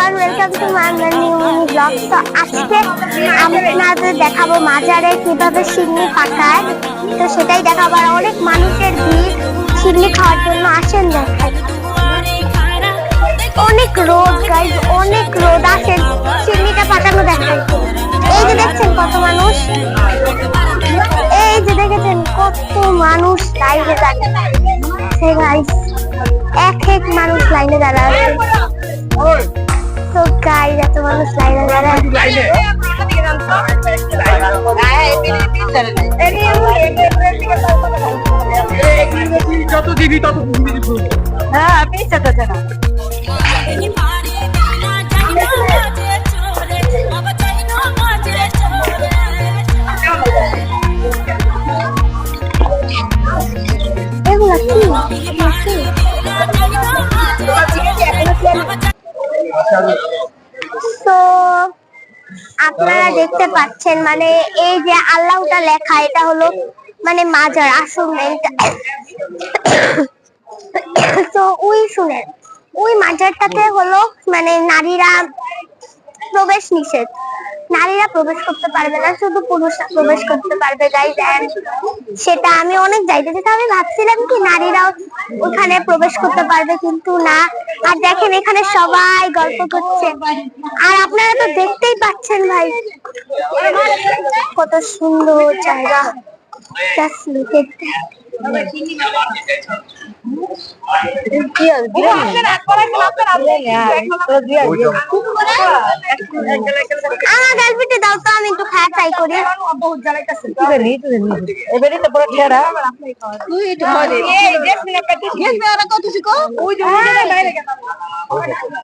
Everyone, welcome to my new blog. তো আজকে আপনাদের দেখাবো মাজারে কিভাবে সিন্নি পাকায়। তো সেটাই দেখাবো। আর অনেক মানুষের ভিড় সিন্নি খাওয়ার জন্য আসেন। দেখায় অনেক রোদ গাইজ, অনেক রোদ। আসেন সিন্নিটা পাকানো দেখায়। এই যে দেখছেন কত মানুষ, এই যে দেখেছেন কত মানুষ লাইনে দাঁড়িয়ে গাইজ। এক মানুষ লাইনে দাঁড়া আছে। তো গাইজ এত মানুষ লাইনে দাঁড়া যত দিবি তত হ্যাঁ আপনি চাচা না তো আপনারা দেখতে পাচ্ছেন মানে এই যে আল্লাহটা লেখা, এটা হলো মানে মাজার আসল নেমটা। তো ওই শুনেন ওই মাজারটাতে হলো মানে নারীরা প্রবেশ নিষেধ, নারীরা প্রবেশ করতে পারবে না, শুধু পুরুষরা প্রবেশ করতে পারবে গাইজ। সেটা আমি অনেক যাইতে যেতে আমি ভাবছিলাম কি নারীরাও ওখানে প্রবেশ করতে পারবে, কিন্তু না। আর দেখেন এখানে সবাই গল্প করছে, আর আপনারা তো দেখতেই পাচ্ছেন ভাই কত সুন্দর জায়গা। আমার গার্লফ্রেন্ডে দাও তো, আমি একটু খাওয়া ট্রাই করি। বহুত জ্বালাইতেছে এবারে তো পুরো ছেড়া তুই একটু খাওয়া দে। এই দেখ না কত শিখো ওই যে বাইরে গেল।